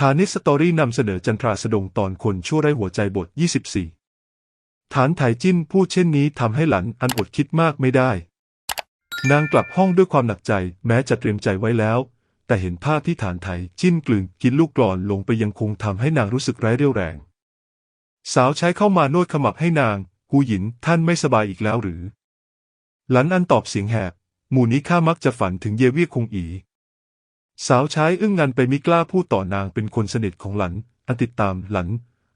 ฐานิสตอรี่นำเสนอจันทราสดงตอนคนชั่วไร้หัวใจบท24ฐานไถจิ้นพูดเช่นนี้ทำให้หลันอันอดคิดมากไม่ได้นางกลับห้องด้วยความหนักใจแม้จะเตรียมใจไว้แล้วแต่เห็นภาพที่ฐานไถจิ้นกลืนกินลูกกลอนลงไปยังคงทำให้นางรู้สึกไร้เรี่ยวแรงสาวใช้เข้ามานวดขมับให้นางกูหยินท่านไม่สบายอีกแล้วหรือหลันอันตอบเสียงแหบหมู่นี้ข้ามักจะฝันถึงเยเวียคงอีสาวใช้อึ้งงันไปมิกล้าพูดต่อนางเป็นคนสนิทของหลันอันติดตามหลัน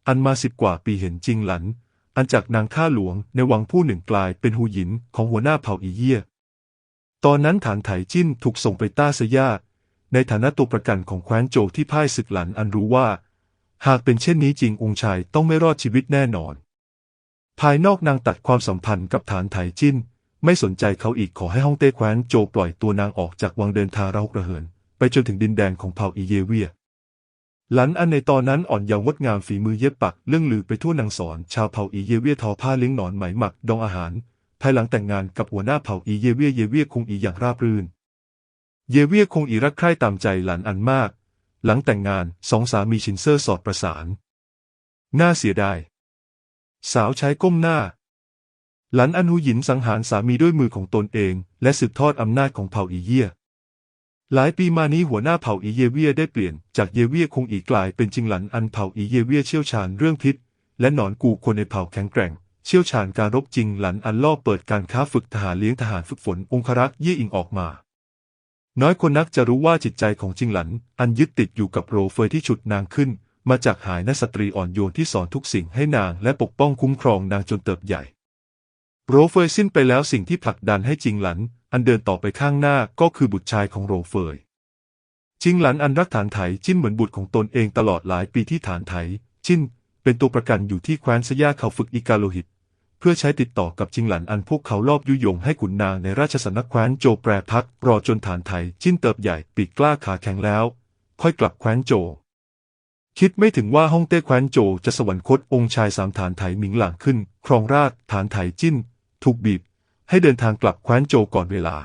อันมา10 กว่าปีเห็นจริงหลันอันจากนางข้าหลวงในวังผู้หนึ่งกลายเป็นหูหยินของหัวหน้าเผ่าอีเยี่ยตอนนั้นฐานไถจิ้นถูกส่งไปต้าเซย่าในฐานะตัวประกันของแคว้นโจวที่พ่ายศึกหลันอันรู้ว่าหากเป็นเช่นนี้จริงองค์ชายต้องไม่รอดชีวิตแน่นอนภายนอกนางตัดความสัมพันธ์กับฐานไถจิ้นไม่สนใจเขาอีกขอให้ฮ่องเต้แคว้นโจวปล่อยตัวนางออกจากวังเดินทางระหกระเหินไปจนถึงดินแดนของเผ่าอีเยเวียหลันอันในตอนนั้นอ่อนเยาว์งดงามฝีมือเย็บปักเรื่องลือไปทั่วนางสอนชาวเผ่าอีเยเวียทอผ้าเลี้ยงหนอนไหมหมักดองอาหารภายหลังแต่งงานกับหัวหน้าเผ่าอีเยเวียคงอีอย่างราบรื่นเยเวียคงอีรักใคร่ตามใจหลันอันมากหลังแต่งงานสองสามีชินเซอร์สอดประสานน่าเสียดายสาวใช้ก้มหน้าหลันอันหูหยินสังหารสามีด้วยมือของตนเองและสืบทอดอำนาจของเผ่าอีเยี่ยหลายปีมานี้หัวหน้าเผ่าอีเยเวียได้เปลี่ยนจากเยเวียคงอีกลายเป็นจิงหลันอันเผ่าอีเยเวียเชี่ยวชาญเรื่องพิษและหนอนกูคนในเผ่าแข็งแกร่งเชี่ยวชาญการรบจริงหลันอันล่อเปิดการค้าฝึกทหารเลี้ยงทหารฝึกฝนองครักษ์เย่อิงออกมาน้อยคนนักจะรู้ว่าจิตใจของจิงหลันอันยึดติดอยู่กับโรเฟยที่ฉุดนางขึ้นมาจากหายนสตรีอ่อนโยนที่สอนทุกสิ่งให้นางและปกป้องคุ้มครองนางจนเติบใหญ่โรเฟยสิ้นไปแล้วสิ่งที่ผลักดันให้จิงหลันอันเดินต่อไปข้างหน้าก็คือบุตรชายของโรเฟยจิงหลันอันรักฐานไถจิ้นเหมือนบุตรของตนเองตลอดหลายปีที่ฐานไถจิ้นเป็นตัวประกันอยู่ที่แคว้นสยาเขาฝึกอิกาโลหิตเพื่อใช้ติดต่อกับจิงหลันอันพวกเขาลอบยุยงให้ขุนนางในราชสำนักแคว้นโจแปรพักรอจนฐานไถจิ้นเติบใหญ่ปีกกล้าขาแข็งแล้วค่อยกลับแคว้นโจคิดไม่ถึงว่าฮ่องเต้แคว้นโจจะสวรรคตองค์ชายสามฐานไถหมิงหลางขึ้นครองราชฐานไถจิ้นถูกบีบให้เดินทางกลับแคว้นโจก่อนเวลา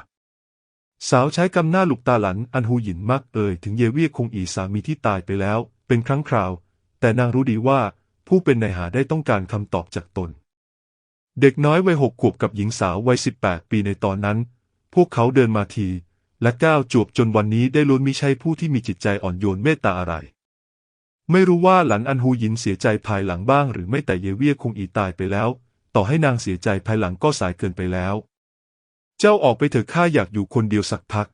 สาวใช้กำหน้าลูกตาหลันอันหูหยินมากถึงเยเวียคงอีสามีที่ตายไปแล้วเป็นครั้งคราวแต่นางรู้ดีว่าผู้เป็นนายหาได้ต้องการคำตอบจากตนเด็กน้อยวัย6 ขวบกับหญิงสาววัย18 ปีในตอนนั้นพวกเขาเดินมาทีและก้าวจวบจนวันนี้ได้ล้วนมิใช่ผู้ที่มีจิตใจอ่อนโยนเมตตาอะไรไม่รู้ว่าหลันอันหูหยินเสียใจภายหลังบ้างหรือไม่แต่เยเวียคงอีตายไปแล้วต่อให้นางเสียใจภายหลังก็สายเกินไปแล้วเจ้าออกไปเถอะข้าอยากอยู่คนเดียวสักพัก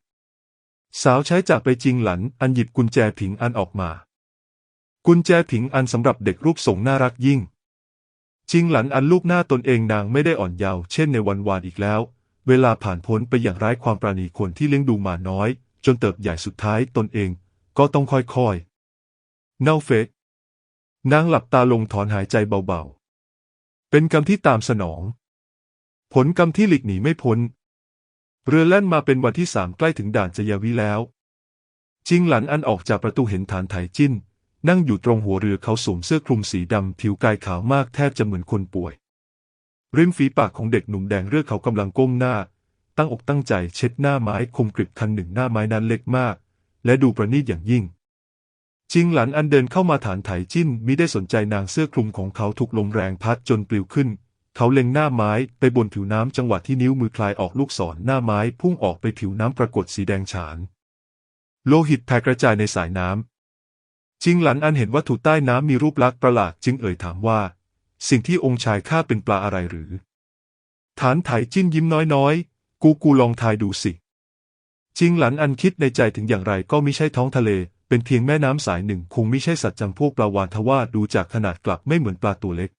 สาวใช้จากไปจิงหลันอันหยิบกุญแจผิงอันออกมากุญแจผิงอันสำหรับเด็กรูปทรงน่ารักยิ่งจิงหลันอันลูกหน้าตนเองนางไม่ได้อ่อนเยาว์เช่นในวันวานอีกแล้วเวลาผ่านพ้นไปอย่างไร้ความปราณีคนที่เลี้ยงดูมาน้อยจนเติบใหญ่สุดท้ายตนเองก็ต้องค่อยๆเน่าเฟะนางหลับตาลงถอนหายใจเบาๆเป็นกรรมที่ตามสนองผลกรรมที่หลีกหนีไม่พ้นเรือแล่นมาเป็นวันที่3ใกล้ถึงด่านจยาวิแล้วจิงหลันอันออกจากประตูเห็นฐานไถจิ้นนั่งอยู่ตรงหัวเรือเขาสวมเสื้อคลุมสีดำผิวกายขาวมากแทบจะเหมือนคนป่วยริมฝีปากของเด็กหนุ่มแดงเลือดเขากำลังก้มหน้าตั้งอกตั้งใจเช็ดหน้าไม้คมกริบคันหนึ่งหน้าไม้นั้นเล็กมากและดูประณีตอย่างยิ่งจิงหลันอันเดินเข้ามาฐานไถจิ้นมิได้สนใจนางเสื้อคลุมของเขาถูกลมแรงพัดจนปลิวขึ้นเขาเล็งหน้าไม้ไปบนผิวน้ำจังหวะที่นิ้วมือคลายออกลูกศรหน้าไม้พุ่งออกไปผิวน้ำปรากฏสีแดงฉานโลหิตแผ่กระจายในสายน้ำจิงหลันอันเห็นวัตถุใต้น้ำมีรูปลักษณ์ประหลาดจึงถามว่าสิ่งที่องค์ชายข้าเป็นปลาอะไรหรือฐานไถจิ้นยิ้มน้อยๆกูลองทายดูสิจิงหลันอันคิดในใจถึงอย่างไรก็มิใช่ท้องทะเลเป็นเพียงแม่น้ำสายหนึ่งคงมิใช่สัตว์จำพวกปลาวาฬทว่าดูจากขนาดกลับไม่เหมือนปลาตัวเล็ก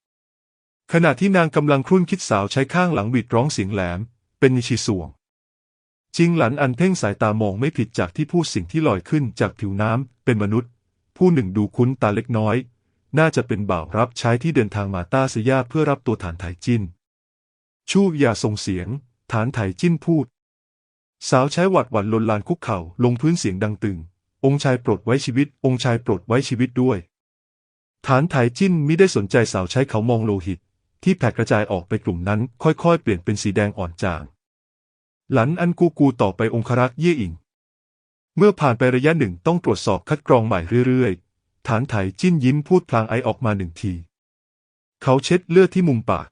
ขณะที่นางกำลังครุ่นคิดสาวใช้ข้างหลังหวีดร้องเสียงแหลมเป็นนิชิสวงจิงหลันอันเพ่งสายตามองไม่ผิดจากที่พูดสิ่งที่ลอยขึ้นจากผิวน้ำเป็นมนุษย์ผู้หนึ่งดูคุ้นตาเล็กน้อยน่าจะเป็นบ่าวรับใช้ที่เดินทางมาต้าเซย่าเพื่อรับตัวฐานไถจิ้นชู่อย่าส่งเสียงฐานไถจิ้นพูดสาวใช้หวัดหวั่นลนลานคุกเข่าลงพื้นเสียงดังตึงองค์ชายโปรดไว้ชีวิตองค์ชายโปรดไว้ชีวิตด้วยฐานไถจิ้นมิได้สนใจสาวใช้เขามองโลหิตที่แผ่กระจายออกไปกลุ่มนั้นค่อยๆเปลี่ยนเป็นสีแดงอ่อนจางหลันอันกูต่อไปองครักษ์เย่อิงเมื่อผ่านไประยะหนึ่งต้องตรวจสอบคัดกรองใหม่เรื่อยๆ ฐานไถจิ้นยิ้มพูดพลางไอออกมาหนึ่งทีเขาเช็ดเลือดที่มุมปาก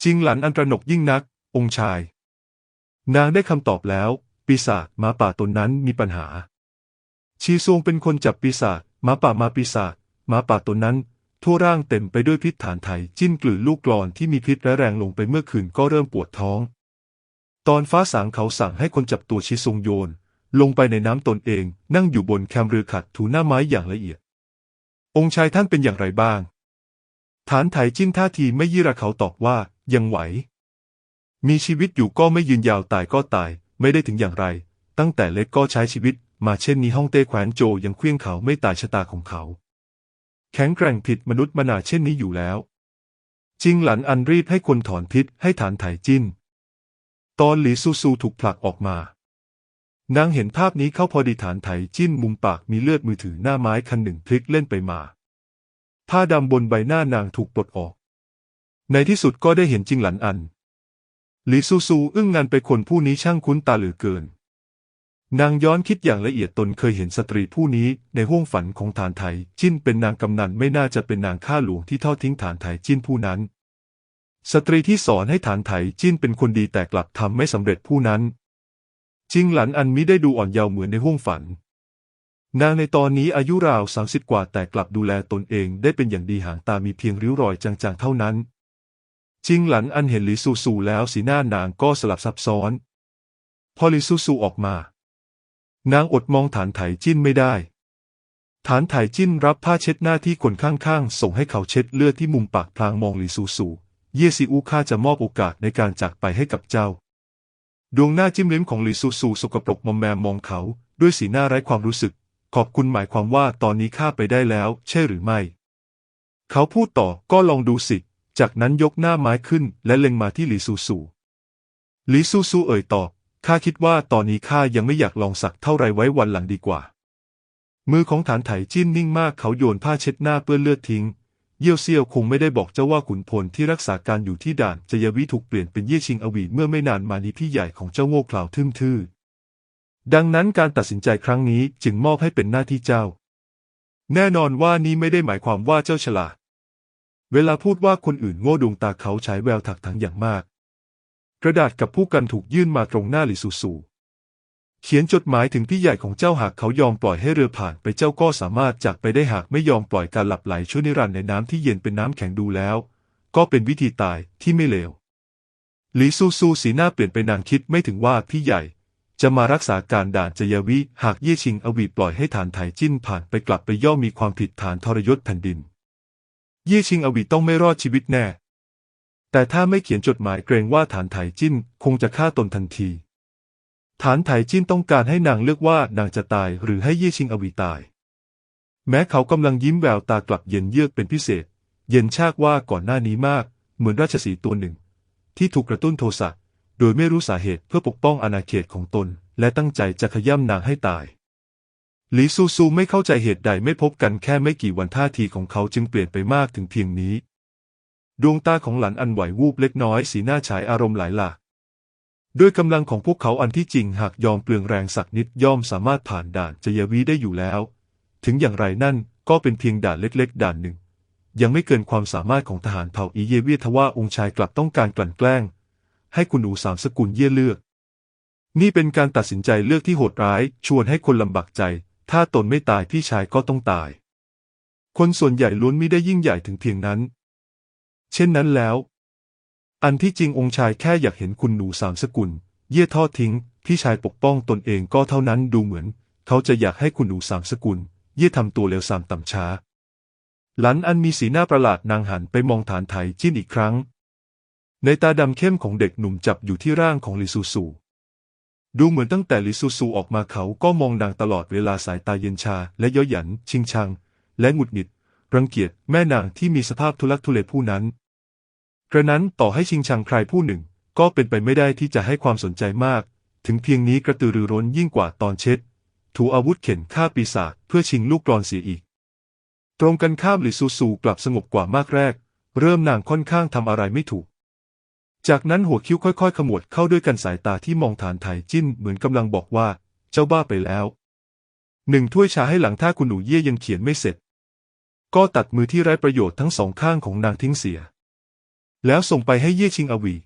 จิงหลันอันตระหนกยิ่งนักองค์ชายนางได้คำตอบแล้วปีศาจหมาป่าตนนั้นมีปัญหาชีซวงเป็นคนจับปีศาจหมาป่ามาปีศาจหมาป่าตนนั้นทั่วร่างเต็มไปด้วยพิษฐานไถจิ้นกลืนลูกกลอนที่มีพิษและแรงลงไปเมื่อคืนก็เริ่มปวดท้องตอนฟ้าสางเขาสั่งให้คนจับตัวชีซวงโยนลงไปในน้ำตนเองนั่งอยู่บนแคมเรือขัดถูหน้าไม้อย่างละเอียดองค์ชายท่านเป็นอย่างไรบ้างฐานไถจิ้นท่าทีไม่ยี่ระเขาตอบว่ายังไหวมีชีวิตอยู่ก็ไม่ยืนยาวตายก็ตายไม่ได้ถึงอย่างไรตั้งแต่เล็กก็ใช้ชีวิตมาเช่นนี้ฮ่องเต้แขวนโจยังเคลื่องเขาไม่ตายชะตาของเขาแข็งแกร่งผิดมนุษย์มนาเช่นนี้อยู่แล้วจิงหลันอันรีบให้คนถอนพิษให้ฐานไถจิ้นตอนหลีซูซูถูกผลักออกมานางเห็นภาพนี้เข้าพอดีฐานไถจิ้นมุมปากมีเลือดมือถือหน้าไม้คันหนึ่งพลิกเล่นไปมาผ้าดำบนใบหน้านางถูกปลดออกในที่สุดก็ได้เห็นจิงหลันอันหลีซูซูอึ้งงันไปคนผู้นี้ช่างคุ้นตาเหลือเกินนางย้อนคิดอย่างละเอียดตนเคยเห็นสตรีผู้นี้ในห้วงฝันของฐานไถจิ้นเป็นนางกำนันไม่น่าจะเป็นนางข้าหลวงที่ทอดทิ้งฐานไถจิ้นผู้นั้นสตรีที่สอนให้ฐานไถจิ้นเป็นคนดีแต่กลับทำไม่สำเร็จผู้นั้นจิงหลันอันมิได้ดูอ่อนเยาว์เหมือนในห้วงฝันนางในตอนนี้อายุราว30กว่าแต่กลับดูแลตนเองได้เป็นอย่างดีหางตามีเพียงริ้วรอยจางๆเท่านั้นจิงหลันอันเห็นหลีซูซูแล้วสีหน้านางก็สลับซับซ้อนพอหลีซูซูออกมานางอดมองฐานไถจิ้นไม่ได้ฐานไถจิ้นรับผ้าเช็ดหน้าที่คนข้างๆส่งให้เขาเช็ดเลือดที่มุมปากพลางมองหลีซูซูเย่ซิอูข้าจะมอบโอกาสในการจากไปให้กับเจ้าดวงหน้าจิ้มลิ้มของหลีซูซูสกปรกมอมแมมมองเขาด้วยสีหน้าไร้ความรู้สึกขอบคุณหมายความว่าตอนนี้ข้าไปได้แล้วใช่หรือไม่เขาพูดต่อก็ลองดูสิจากนั้นยกหน้าไม้ขึ้นและเล็งมาที่หลีซูซูหลีซูซูเอ่ยตอบข้าคิดว่าตอนนี้ข้ายังไม่อยากลองสักเท่าไรไว้วันหลังดีกว่ามือของฐานไถจิ้นนิ่งมากเขาโยนผ้าเช็ดหน้าเปื้อนเลือดทิ้งเยี่ยวเซี่ยวคงไม่ได้บอกเจ้าว่าขุนพลที่รักษาการอยู่ที่ด่านจยวิถูกเปลี่ยนเป็นเย่ชิงอวีเมื่อไม่นานมานี้พี่ใหญ่ของเจ้าโง่เขลาทึ่มทื่อดังนั้นการตัดสินใจครั้งนี้จึงมอบให้เป็นหน้าที่เจ้าแน่นอนว่านี้ไม่ได้หมายความว่าเจ้าฉลาดเวลาพูดว่าคนอื่นโง่ดวงตาเขาฉายแววถักถังอย่างมากกระดาษกับผู้กันถูกยื่นมาตรงหน้าหลีซูซูเขียนจดหมายถึงพี่ใหญ่ของเจ้าหากเขายอมปล่อยให้เรือผ่านไปเจ้าก็สามารถจากไปได้หากไม่ยอมปล่อยการหลับไหลชั่วนิรันดร์ในน้ำที่เย็นเป็นน้ำแข็งดูแล้วก็เป็นวิธีตายที่ไม่เลวหลีซูซูสีหน้าเปลี่ยนไปนางคิดไม่ถึงว่าพี่ใหญ่จะมารักษาการด่านจยวิหากเย่ชิงอวีปล่อยให้ฐานไถจิ้นผ่านไปกลับไปย่อมมีความผิดฐานทรยศแผ่นดินเย่ชิงอวีต้องไม่รอดชีวิตแน่แต่ถ้าไม่เขียนจดหมายเกรงว่าฐานไถจิ้นคงจะฆ่าตนทันทีฐานไถจิ้นต้องการให้นางเลือกว่านางจะตายหรือให้เย่ชิงอวีตายแม้เขากำลังยิ้มแววตากลับเย็นเยือกเป็นพิเศษเย็นชากว่าก่อนหน้านี้มากเหมือนราชสีห์ตัวหนึ่งที่ถูกกระตุ้นโทสะโดยไม่รู้สาเหตุเพื่อปกป้องอาณาเขตของตนและตั้งใจจะขย้ำนางให้ตายหลีซูซูไม่เข้าใจเหตุใดไม่พบกันแค่ไม่กี่วันท่าทีของเขาจึงเปลี่ยนไปมากถึงเพียงนี้ดวงตาของหลันอันไหววูบเล็กน้อยสีหน้าฉายอารมณ์หลายหลากด้วยกำลังของพวกเขาอันที่จริงหากยอมเปลืองแรงสักนิดย่อมสามารถผ่านด่านจยวีได้อยู่แล้วถึงอย่างไรนั่นก็เป็นเพียงด่านเล็กๆด่านหนึ่งยังไม่เกินความสามารถของทหารเผ่าอีเยเวียทว่าองค์ชายกลับต้องการกลั่นแกล้งให้คุณหนูสามสกุลเย่เลือกนี่เป็นการตัดสินใจเลือกที่โหดร้ายชวนให้คนลำบากใจถ้าตนไม่ตายพี่ชายก็ต้องตายคนส่วนใหญ่ล้วนมิได้ยิ่งใหญ่ถึงเพียงนั้นเช่นนั้นแล้วอันที่จริงองค์ชายแค่อยากเห็นคุณหนูสามสกุลเย่ทอดทิ้งพี่ชายปกป้องตนเองก็เท่านั้นดูเหมือนเขาจะอยากให้คุณหนูสามสกุลเย่ทำตัวเลวทรามต่ำช้าหลันอันมีสีหน้าประหลาดนางหันไปมองฐานไถจิ้นอีกครั้งในตาดำเข้มของเด็กหนุ่มจับอยู่ที่ร่างของหลีซูซูดูเหมือนตั้งแต่หลีซูซูออกมาเขาก็มองนางตลอดเวลาสายตาเย็นชาและเย้ยหยันชิงชังและหงุดหงิดรังเกียจแม่นางที่มีสภาพทุลักทุเลผู้นั้นกระนั้นต่อให้ชิงชังใครผู้หนึ่งก็เป็นไปไม่ได้ที่จะให้ความสนใจมากถึงเพียงนี้กระตือรือร้นยิ่งกว่าตอนเช็ดถูอาวุธเข็นฆ่าปีศาจเพื่อชิงลูกกลอนเสียอีกตรงกันข้ามหลีซูซูกลับสงบกว่ามากแรกเริ่มนางค่อนข้างทำอะไรไม่ถูกจากนั้นหัวคิ้วค่อยๆขมวดเข้าด้วยกันสายตาที่มองฐานไถจิ้นเหมือนกำลังบอกว่าเจ้าบ้าไปแล้ว1 ถ้วยชาให้หลังถ้าคุณหนูเย่ยังเขียนไม่เสร็จ ก็ตัดมือที่ไร้ประโยชน์ทั้งสองข้างของนางทิ้งเสียแล้วส่งไปให้เย่ชิงอวี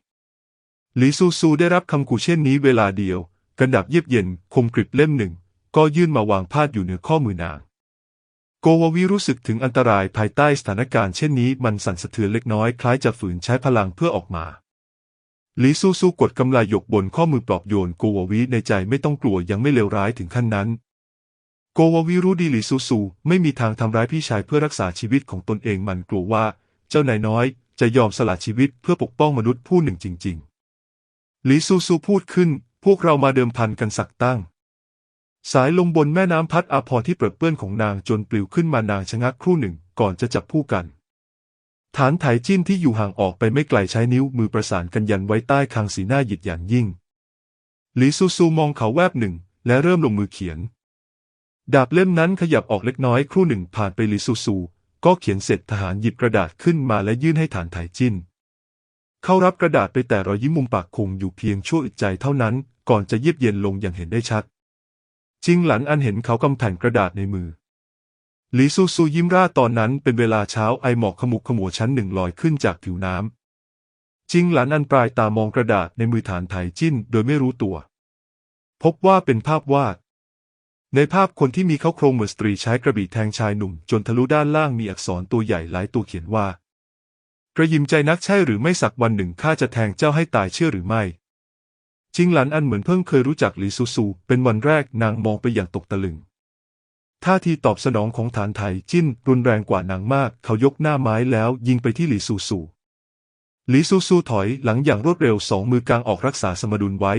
หลีซูซูได้รับคำขู่เช่นนี้เวลาเดียวกระดาษเยือกเย็นคมกริบเล่มหนึ่งก็ยื่นมาวางพาดอยู่เหนือข้อมือนางโกวาวีรู้สึกถึงอันตรายภายใต้สถานการณ์เช่นนี้มันสั่นสะเทือนเล็กน้อยคล้ายจะฝืนใช้พลังเพื่อออกมาหลีซูซูกดกำไลหยกบนข้อมือปลอบโยนโกวาวีในใจไม่ต้องกลัวยังไม่เลวร้ายถึงขั้นนั้นโกวาวีรู้ดีหลีซูซูไม่มีทางทำร้ายพี่ชายเพื่อรักษาชีวิตของตนเองมันกลัวว่าเจ้านายน้อยจะยอมสละชีวิตเพื่อปกป้องมนุษย์ผู้หนึ่งจริงๆหลีซูซูพูดขึ้นพวกเรามาเดิมพันกันสักตั้งสายลมบนแม่น้ำพัดอาภรณ์ที่เปรอะเปื้อนของนางจนปลิวขึ้นมานางชะงักครู่หนึ่งก่อนจะจับผู้กันฐานไถจิ้นที่อยู่ห่างออกไปไม่ไกลใช้นิ้วมือประสานกันยันไว้ใต้คางสีหน้าหยิดหยันยิ่งหลีซูซูมองเขาแวบหนึ่งและเริ่มลงมือเขียนดาบเล่มนั้นขยับออกเล็กน้อยครู่หนึ่งผ่านไปหลีซูซูก็เขียนเสร็จทหารหยิบกระดาษขึ้นมาและยื่นให้ฐานไถจิ้นเขารับกระดาษไปแต่รอยยิ้มมุมปากคงอยู่เพียงชั่วอึดใจเท่านั้นก่อนจะเยือกเย็นลงอย่างเห็นได้ชัดจิงหลันอันเห็นเขากำแผ่นกระดาษในมือหลีซูซูยิ้มร่าตอนนั้นเป็นเวลาเช้าไอหมอกขมุกขมัวชั้นหนึ่งลอยขึ้นจากผิวน้ำจิงหลันอันปลายตามองกระดาษในมือฐานไถจิ้นโดยไม่รู้ตัวพบว่าเป็นภาพวาดในภาพคนที่มีเขาโครงเหมือนสตรีใช้กระบี่แทงชายหนุ่มจนทะลุด้านล่างมีอักษรตัวใหญ่หลายตัวเขียนว่ากระยิมใจนักใช่หรือไม่สักวันหนึ่งข้าจะแทงเจ้าให้ตายเชื่อหรือไม่จิงหลันอันเหมือนเพิ่งเคยรู้จักหลีซูซูเป็นวันแรกนางมองไปอย่างตกตะลึงท่าทีตอบสนองของฐานไถจิ้นรุนแรงกว่านางมากเขายกหน้าไม้แล้วยิงไปที่หลีซูซูหลีซูซูถอยหลังอย่างรวดเร็วสองมือกางออกรักษาสมดุลไว้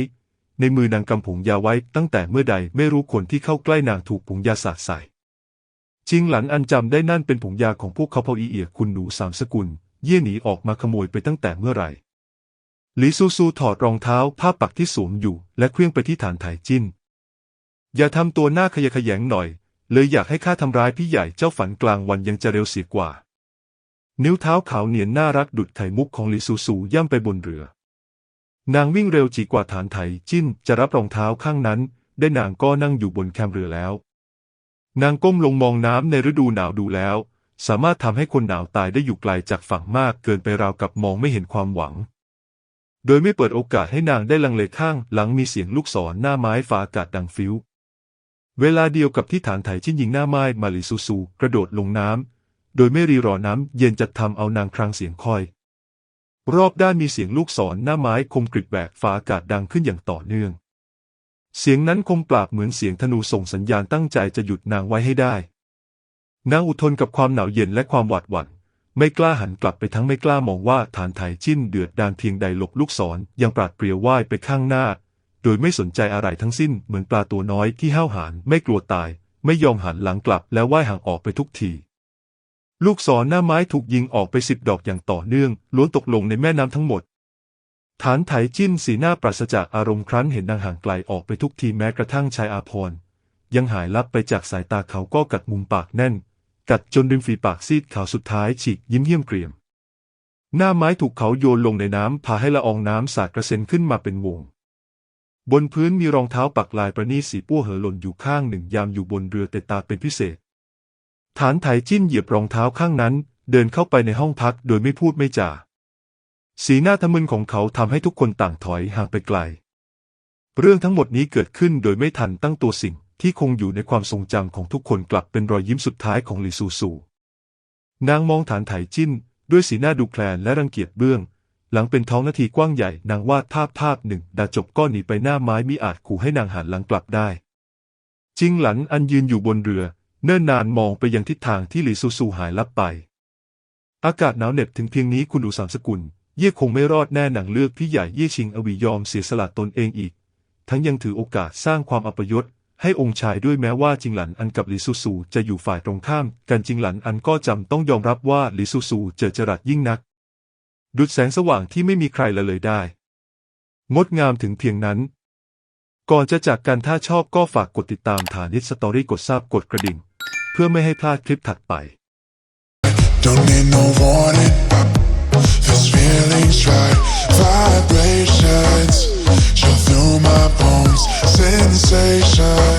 ในมือนางกำผงยาไว้ตั้งแต่เมื่อใดไม่รู้คนที่เข้าใกล้นางถูกผงยาสาดใส่จิงหลันอันจำได้นั่นเป็นผงยาของพวกเขาเผ่าอีเอียคุณหนูสามสกุลเย่หนีออกมาขโมยไปตั้งแต่เมื่อไหร่หลีซูซูถอดรองเท้าผ้าปักที่สวมอยู่และเคลื่อนไปที่ฐานไถจิ้นอย่าทำตัวหน้าขยะแขยงหน่อยเลยอยากให้ข้าทำร้ายพี่ใหญ่เจ้าฝันกลางวันยังจะเร็วเสียกว่านิ้วเท้าขาวเนียนน่ารักดุจไข่มุกของหลีซูซูย่ำไปบนเรือนางวิ่งเร็วจีกว่าฐานไถจิ้นจะรับรองเท้าข้างนั้นได้นางก็นั่งอยู่บนแคมเรือแล้วนางก้มลงมองน้ำในฤดูหนาวดูแล้วสามารถทำให้คนหนาวตายได้อยู่ไกลจากฝั่งมากเกินไปราวกับมองไม่เห็นความหวังโดยไม่เปิดโอกาสให้นางได้ลังเลข้างหลังมีเสียงลูกศรหน้าไม้ฟ้าอากาศดังฟิวเวลาเดียวกับที่ฐานไถจิ้นยิงหน้าไม้มาหลีซูซูกระโดดลงน้ำโดยไม่รีรอน้ำเย็นจะทำเอานางครางเสียงคอยรอบด้านมีเสียงลูกศรหน้าไม้คมกริบแหวกฟ้าอากาศดังขึ้นอย่างต่อเนื่องเสียงนั้นคมปราบเหมือนเสียงธนูส่งสัญญาณตั้งใจจะหยุดนางไว้ให้ได้นางอดทนกับความหนาวเย็นและความหวาดหวั่นไม่กล้าหันกลับไปทั้งไม่กล้ามองว่าฐานไถจิ้นเดือดดาลเพียงใดหลบลูกศรยังปราดเปรียวว่ายไปข้างหน้าโดยไม่สนใจอะไรทั้งสิ้นเหมือนปลาตัวน้อยที่ห้าวหาญไม่กลัวตายไม่ยอมหันหลังกลับแล้วว่ายห่างออกไปทุกทีลูกศรหน้าไม้ถูกยิงออกไป10 ดอกอย่างต่อเนื่องล้วนตกลงในแม่น้ำทั้งหมดฐานไถจิ้นสีหน้าปราศจากอารมณ์ครั้นเห็นนางห่างไกลออกไปทุกทีแม้กระทั่งชายอาภรณ์ยังหายลับไปจากสายตาเขาก็กัดมุมปากแน่นกัดจนริมฝีปากซีดขาวสุดท้ายฉีกยิ้มเยี่ยมเกรียมหน้าไม้ถูกเขาโยนลงในน้ำพาให้ละอองน้ำสาดกระเซ็นขึ้นมาเป็นวงบนพื้นมีรองเท้าปักลายประณีตสีปั้วเหอหล่นอยู่ข้างหนึ่งยามอยู่บนเรือแต่ตาเป็นพิเศษฐานไถจิ้นเหยียบรองเท้าข้างนั้นเดินเข้าไปในห้องพักโดยไม่พูดไม่จาสีหน้าทะมึนของเขาทำให้ทุกคนต่างถอยห่างไปไกลเรื่องทั้งหมดนี้เกิดขึ้นโดยไม่ทันตั้งตัวสิ่งที่คงอยู่ในความทรงจำของทุกคนกลับเป็นรอยยิ้มสุดท้ายของหลีซูซูนางมองฐานไถจิ้นด้วยสีหน้าดูแคลนและรังเกียจเบื้องหลังเป็นท้องนาทีกว้างใหญ่นางวาดภาพหนึ่งดาจบก็หนีไปหน้าไม้มิอาจขู่ให้นางหันหลังกลับได้จิงหลันอันยืนอยู่บนเรือเนิ่นนานมองไปยังทิศทางที่หลีซูซูหายลับไปอากาศหนาวเหน็บถึงเพียงนี้คุณดูสามสกุลเย่คงไม่รอดแน่นางเลือกพี่ใหญ่เย่ชิงอวียอมเสียสละตนเองอีกทั้งยังถือโอกาสสร้างความอัปยศให้องค์ชายด้วยแม้ว่าจิงหลันอันกับหลีซูซูจะอยู่ฝ่ายตรงข้ามกันจิงหลันอันก็จำต้องยอมรับว่าหลีซูซูเจิดจรัสยิ่งนักดุจแสงสว่างที่ไม่มีใครละเลยได้งดงามถึงเพียงนั้นก่อนจะจากกันถ้าชอบก็ฝากกดติดตามฐานิชสตอรี่กดซับกดกระดิ่งเพื่อไม่ให้พลาดคลิปถัดไป Don't need no warning This feeling's right Vibrations Show through my bones Sensation